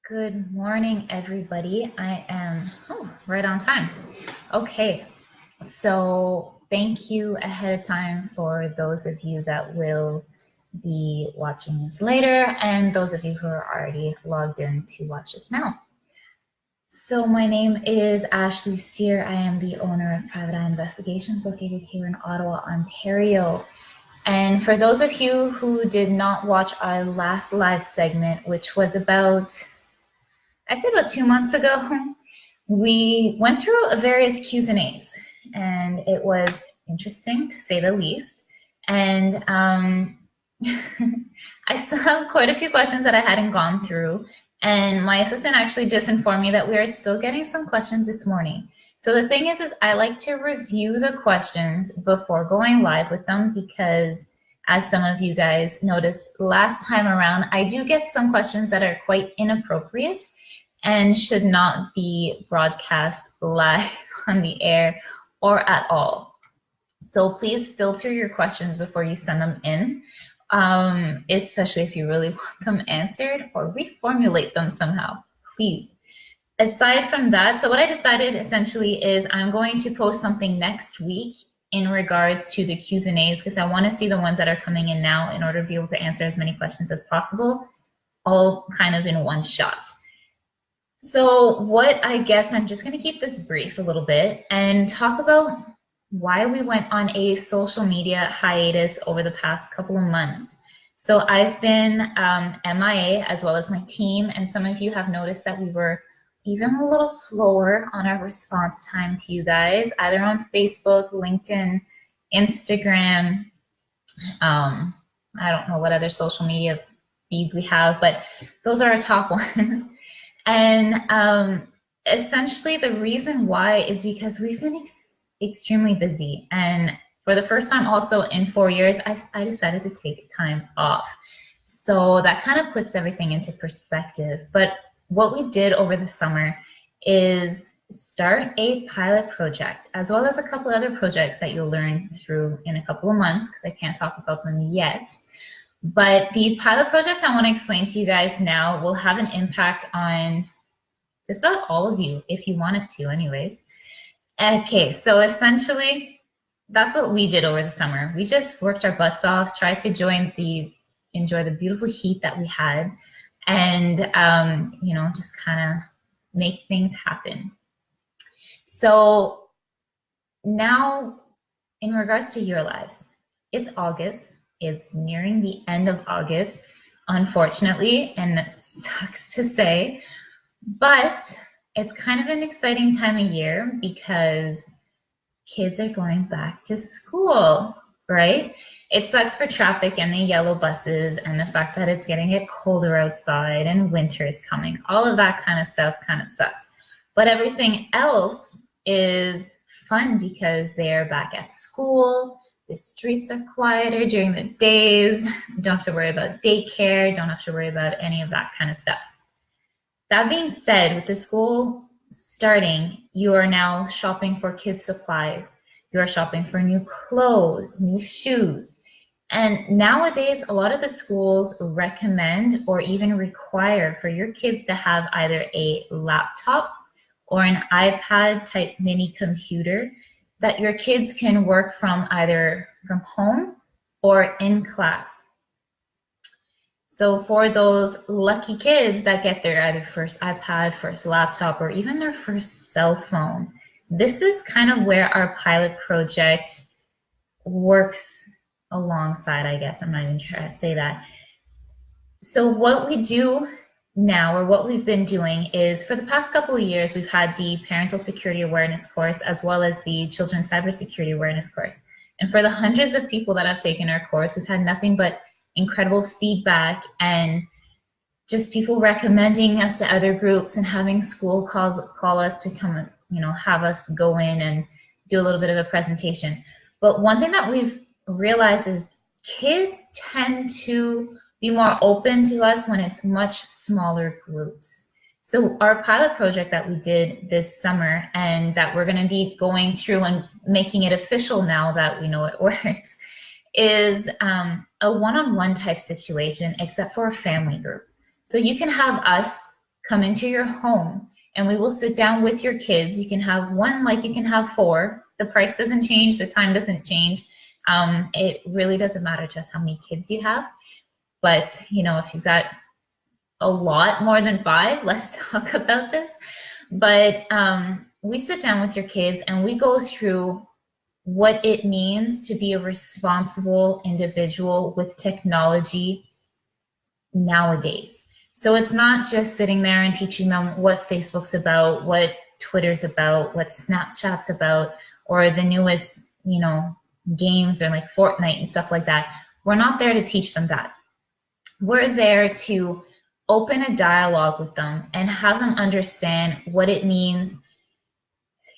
Good morning, everybody. I am right on time. Okay, so thank you ahead of time for those of you that will be watching this later and those of you who are already logged in to watch this now. So my name is Ashley Sear. I am the owner of Private Eye Investigations located here in Ottawa, Ontario. And for those of you who did not watch our last live segment, which was I'd say about 2 months ago, we went through various Q's and A's, and it was interesting to say the least. And I still have quite a few questions that I hadn't gone through. And my assistant actually just informed me that we are still getting some questions this morning. So the thing is I like to review the questions before going live with them because as some of you guys noticed last time around, I do get some questions that are quite inappropriate and should not be broadcast live on the air or at all. So please filter your questions before you send them in, especially if you really want them answered, or reformulate them somehow, please. Aside from that, so what I decided essentially is I'm going to post something next week in regards to the Q's and A's because I want to see the ones that are coming in now in order to be able to answer as many questions as possible, all kind of in one shot. So what I guess I'm just going to keep this brief a little bit and talk about why we went on a social media hiatus over the past couple of months. So I've been MIA as well as my team, and some of you have noticed that we were even a little slower on our response time to you guys, either on Facebook, LinkedIn, Instagram. I don't know what other social media feeds we have, but those are our top ones. And essentially the reason why is because we've been extremely busy. And for the first time also in 4 years, I decided to take time off. So that kind of puts everything into perspective. But what we did over the summer is start a pilot project, as well as a couple other projects that you'll learn through in a couple of months, because I can't talk about them yet. But the pilot project I want to explain to you guys now will have an impact on just about all of you, if you want it to anyways. Okay, so essentially, that's what we did over the summer. We just worked our butts off, tried to enjoy the beautiful heat that we had, and just kind of make things happen. So now, in regards to your lives, it's August. It's nearing the end of August, unfortunately, and it sucks to say, but it's kind of an exciting time of year because kids are going back to school, right? It sucks for traffic and the yellow buses and the fact that it's getting colder outside and winter is coming. All of that kind of stuff kind of sucks. But everything else is fun because they're back at school. The streets are quieter during the days. You don't have to worry about daycare. Don't have to worry about any of that kind of stuff. That being said, with the school starting, you are now shopping for kids' supplies. You are shopping for new clothes, new shoes. And nowadays, a lot of the schools recommend or even require for your kids to have either a laptop or an iPad type mini computer that your kids can work from either from home or in class. So for those lucky kids that get their either first iPad, first laptop, or even their first cell phone, this is kind of where our pilot project works alongside, I guess. I'm not even sure how to say that. So what we do now, or what we've been doing, is for the past couple of years, we've had the Parental Security Awareness course as well as the Children's Cybersecurity Awareness course. And for the hundreds of people that have taken our course, we've had nothing but incredible feedback and just people recommending us to other groups and having school call us to come, have us go in and do a little bit of a presentation. But one thing that we've realized is kids tend to be more open to us when it's much smaller groups. So our pilot project that we did this summer and that we're going to be going through and making it official now that we know it works is a one-on-one type situation, except for a family group. So you can have us come into your home and we will sit down with your kids. You can have one, like you can have four. The price doesn't change, the time doesn't change. It really doesn't matter to us how many kids you have. But, you know, if you've got a lot more than five, let's talk about this. But we sit down with your kids and we go through what it means to be a responsible individual with technology nowadays. So it's not just sitting there and teaching them what Facebook's about, what Twitter's about, what Snapchat's about, or the newest, you know, games or like Fortnite and stuff like that. We're not there to teach them that. We're there to open a dialogue with them and have them understand what it means,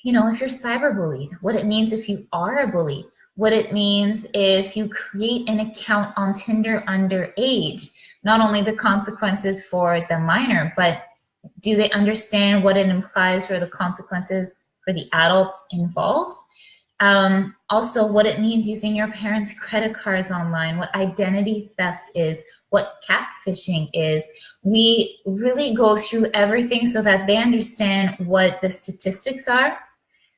you know, if you're cyberbullied, what it means if you are a bully, what it means if you create an account on Tinder underage, not only the consequences for the minor, but do they understand what it implies for the consequences for the adults involved? Also, what it means using your parents' credit cards online, what identity theft is, what catfishing is. We really go through everything so that they understand what the statistics are,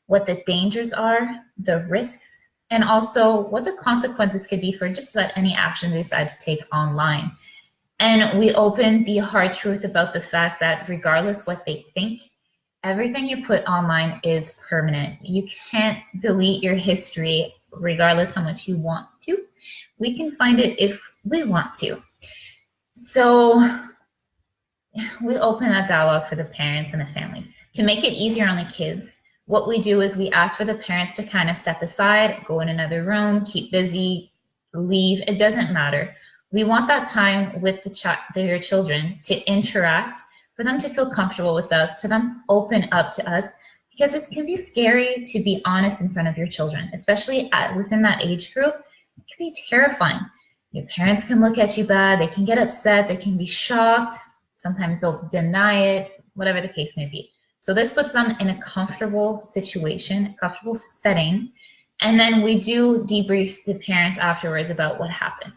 what the dangers are, the risks, and also what the consequences could be for just about any action they decide to take online. And we open the hard truth about the fact that regardless what they think, everything you put online is permanent. You can't delete your history regardless how much you want to. We can find it if we want to. So we open that dialogue for the parents and the families. To make it easier on the kids, what we do is we ask for the parents to kind of step aside, go in another room, keep busy, leave. It doesn't matter. We want that time with their children to interact, for them to feel comfortable with us, to them open up to us, because it can be scary to be honest in front of your children, especially within that age group. It can be terrifying. Your parents can look at you bad, they can get upset, they can be shocked, sometimes they'll deny it, whatever the case may be. So this puts them in a comfortable situation, a comfortable setting, and then we do debrief the parents afterwards about what happened.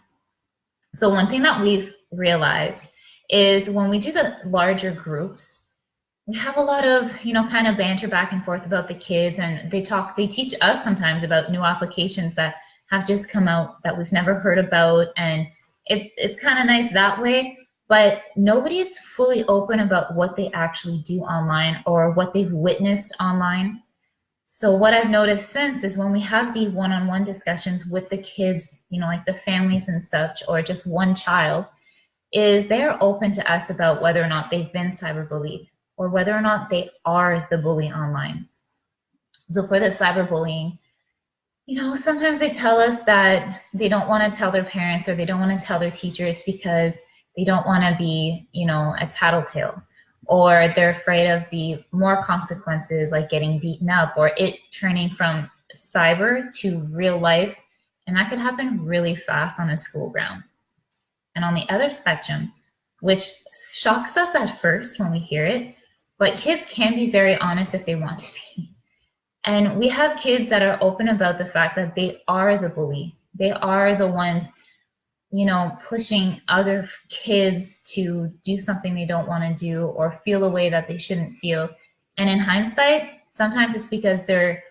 So one thing that we've realized is when we do the larger groups, we have a lot of, you know, kind of banter back and forth about the kids, and they teach us sometimes about new applications that have just come out that we've never heard about, and it's kind of nice that way, but nobody is fully open about what they actually do online or what they've witnessed online. So what I've noticed since is when we have the one-on-one discussions with the kids, you know, like the families and such, or just one child, is they're open to us about whether or not they've been cyberbullied or whether or not they are the bully online. So for the cyberbullying, you know, sometimes they tell us that they don't want to tell their parents or they don't want to tell their teachers because they don't want to be, you know, a tattletale, or they're afraid of the more consequences like getting beaten up or it turning from cyber to real life. And that could happen really fast on a school ground. And on the other spectrum, which shocks us at first when we hear it, but kids can be very honest if they want to be. And we have kids that are open about the fact that they are the bully. They are the ones, you know, pushing other kids to do something they don't want to do or feel a way that they shouldn't feel. And in hindsight, sometimes it's because they're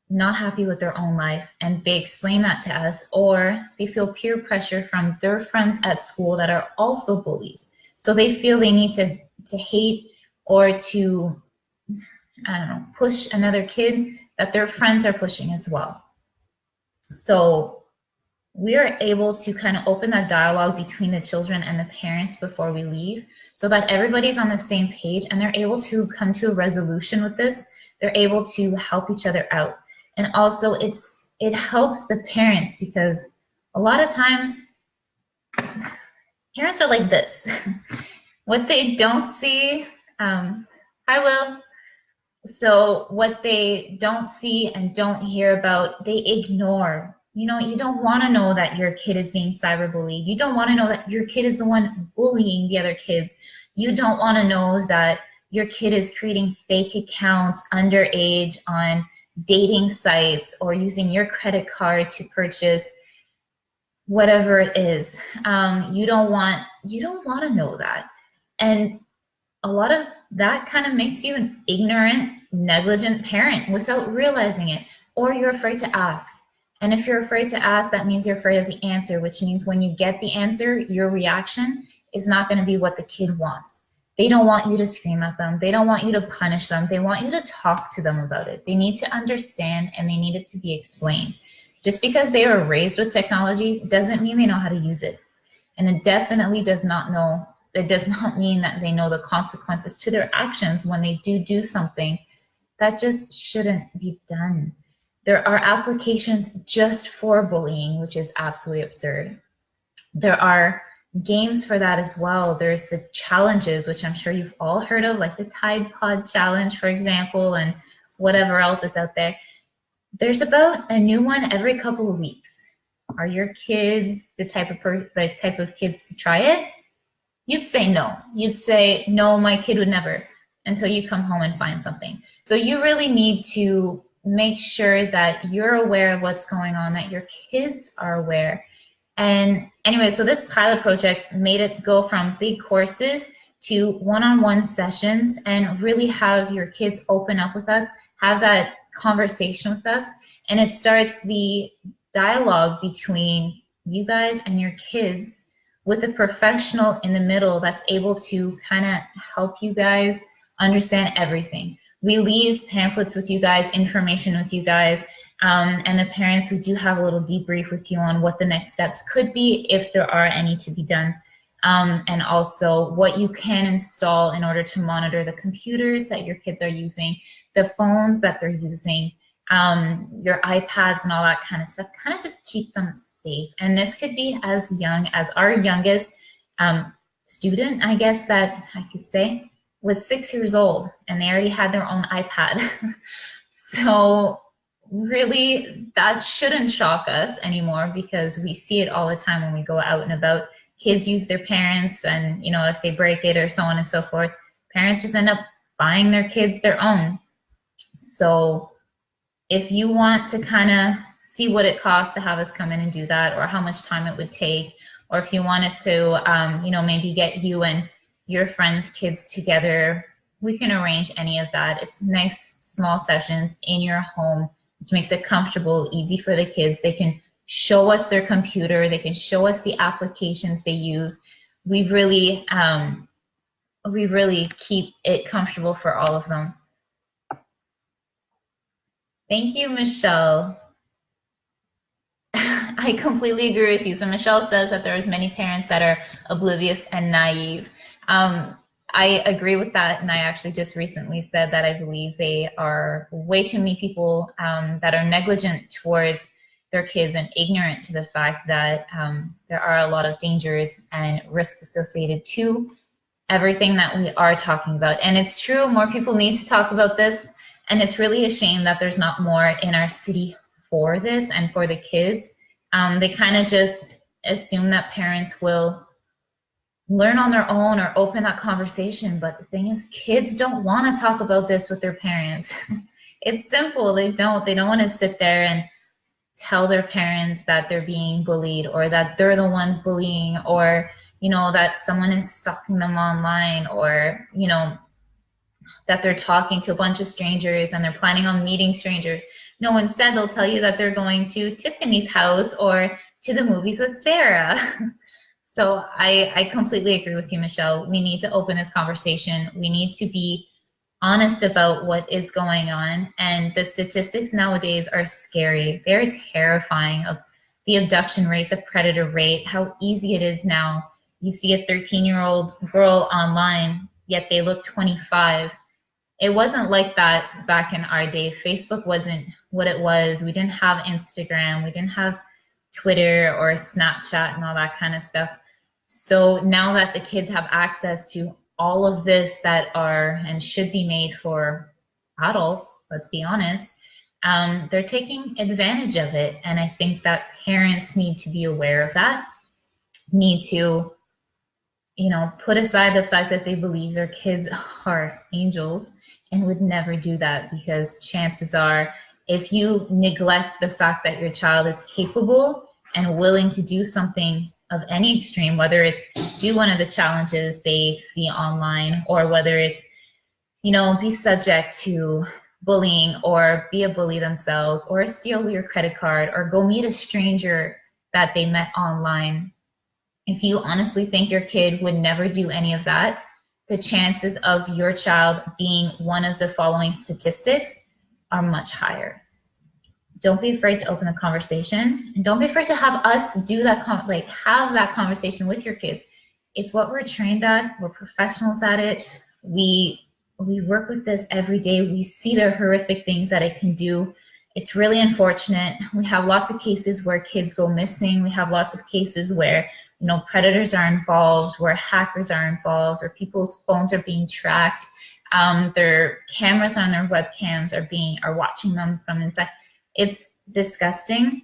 not happy with their own life and they explain that to us, or they feel peer pressure from their friends at school that are also bullies. So they feel they need to hate or to, I don't know, push another kid that their friends are pushing as well. So we are able to kind of open that dialogue between the children and the parents before we leave so that everybody's on the same page and they're able to come to a resolution with this. They're able to help each other out. And also it helps the parents because a lot of times parents are like this. What they don't see, I will. So what they don't see and don't hear about, they ignore. You know, you don't want to know that your kid is being cyberbullied. You don't want to know that your kid is the one bullying the other kids. You don't want to know that your kid is creating fake accounts underage on dating sites or using your credit card to purchase whatever it is. You don't want to know that. And a lot of that kind of makes you an ignorant, negligent parent without realizing it, or you're afraid to ask. And if you're afraid to ask, that means you're afraid of the answer, which means when you get the answer, your reaction is not going to be what the kid wants. They don't want you to scream at them. They don't want you to punish them. They want you to talk to them about it. They need to understand and they need it to be explained. Just because they were raised with technology doesn't mean they know how to use it. And it definitely does not mean that they know the consequences to their actions when they do something that just shouldn't be done. There are applications just for bullying, which is absolutely absurd. There are games for that as well. There's the challenges, which I'm sure you've all heard of, like the Tide Pod Challenge, for example, and whatever else is out there. There's about a new one every couple of weeks. Are your kids the type of kids to try it? You'd say no. You'd say, no, my kid would never, until you come home and find something. So you really need to make sure that you're aware of what's going on, that your kids are aware. And anyway, so this pilot project made it go from big courses to one-on-one sessions and really have your kids open up with us, have that conversation with us. And it starts the dialogue between you guys and your kids with a professional in the middle that's able to kind of help you guys understand everything. We leave pamphlets with you guys, information with you guys, and the parents, we do have a little debrief with you on what the next steps could be if there are any to be done, and also what you can install in order to monitor the computers that your kids are using, the phones that they're using, your iPads and all that kind of stuff, kind of just keep them safe. And this could be as young as our youngest student, I guess that I could say, was 6 years old, and they already had their own iPad. So really, that shouldn't shock us anymore because we see it all the time when we go out and about. Kids use their parents, and if they break it or so on and so forth, parents just end up buying their kids their own. So if you want to kind of see what it costs to have us come in and do that, or how much time it would take, or if you want us to, maybe get you and your friends' kids together, we can arrange any of that. It's nice, small sessions in your home, which makes it comfortable, easy for the kids. They can show us their computer. They can show us the applications they use. We really keep it comfortable for all of them. Thank you, Michelle. I completely agree with you. So Michelle says that there's many parents that are oblivious and naive. I agree with that, and I actually just recently said that I believe they are way too many people that are negligent towards their kids and ignorant to the fact that there are a lot of dangers and risks associated to everything that we are talking about. And it's true, more people need to talk about this, and it's really a shame that there's not more in our city for this and for the kids. They kind of just assume that parents will learn on their own or open that conversation. But the thing is, kids don't want to talk about this with their parents. It's simple. They don't want to sit there and tell their parents that they're being bullied, or that they're the ones bullying, or, that someone is stalking them online, or, that they're talking to a bunch of strangers and they're planning on meeting strangers. No, instead they'll tell you that they're going to Tiffany's house or to the movies with Sarah. So I completely agree with you, Michelle. We need to open this conversation. We need to be honest about what is going on. And the statistics nowadays are scary. They're terrifying, of the abduction rate, the predator rate, how easy it is now. You see a 13-year-old girl online, yet they look 25. It wasn't like that back in our day. Facebook wasn't what it was. We didn't have Instagram. We didn't have Twitter or Snapchat and all that kind of stuff. So now that the kids have access to all of this that are and should be made for adults, let's be honest, they're taking advantage of it. And I think that parents need to be aware of that, need to, put aside the fact that they believe their kids are angels and would never do that, because chances are, if you neglect the fact that your child is capable and willing to do something of any extreme, whether it's do one of the challenges they see online, or whether it's, be subject to bullying or be a bully themselves, or steal your credit card, or go meet a stranger that they met online. If you honestly think your kid would never do any of that, the chances of your child being one of the following statistics are much higher. Don't be afraid to open the conversation, and don't be afraid to have us do that, have that conversation with your kids. It's what we're trained at. We're professionals at it. We work with this every day. We see the horrific things that it can do. It's really unfortunate. We have lots of cases where kids go missing. We have lots of cases where predators are involved, where hackers are involved, where people's phones are being tracked. Their cameras on their webcams are watching them from inside. It's disgusting.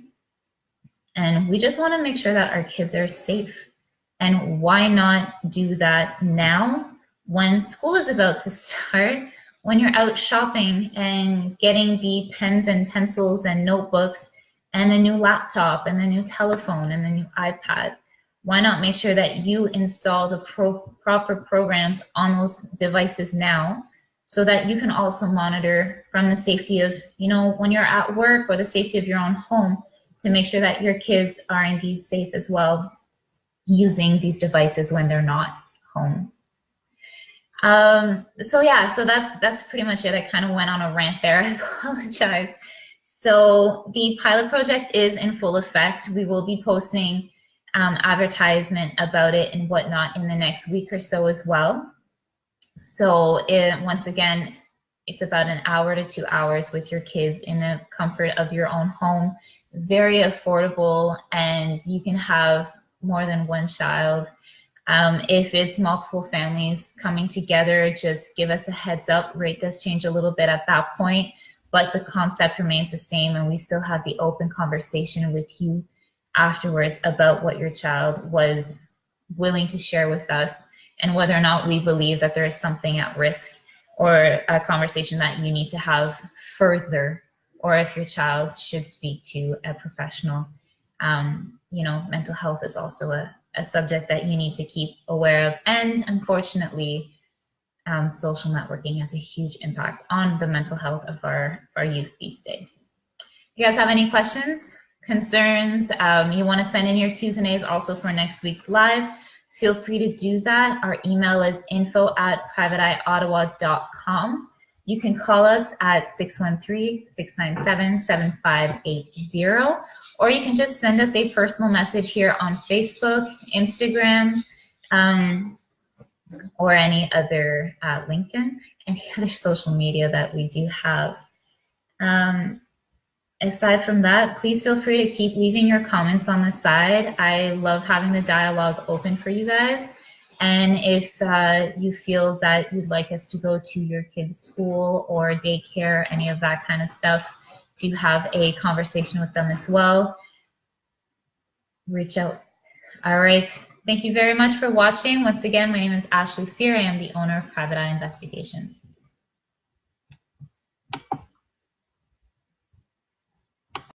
And we just want to make sure that our kids are safe. And why not do that now when school is about to start, when you're out shopping and getting the pens and pencils and notebooks and the new laptop and the new telephone and the new iPad? Why not make sure that you install the proper programs on those devices now, so that you can also monitor from the safety of, when you're at work, or the safety of your own home, to make sure that your kids are indeed safe as well using these devices when they're not home. So that's pretty much it. I kind of went on a rant there. I apologize. So the pilot project is in full effect. We will be posting advertisement about it and whatnot in the next week or so as well. So once again, it's about an hour to 2 hours with your kids in the comfort of your own home. Very affordable, and you can have more than one child. If it's multiple families coming together, just give us a heads up. Rate does change a little bit at that point, but the concept remains the same, and we still have the open conversation with you afterwards about what your child was willing to share with us, and whether or not we believe that there is something at risk, or a conversation that you need to have further, or if your child should speak to a professional. Mental health is also a subject that you need to keep aware of. And unfortunately, social networking has a huge impact on the mental health of our youth these days. If you guys have any questions, concerns, you want to send in your Q's and A's also for next week's live, feel free to do that. Our email is info@privateeyeottawa.com. You can call us at 613-697-7580, or you can just send us a personal message here on Facebook, Instagram, or any other LinkedIn, any other social media that we do have. Aside from that, please feel free to keep leaving your comments on the side. I love having the dialogue open for you guys. And if you feel that you'd like us to go to your kid's school or daycare, any of that kind of stuff, to have a conversation with them as well, reach out. All right. Thank you very much for watching. Once again, my name is Ashley Sear. I am the owner of Private Eye Investigations.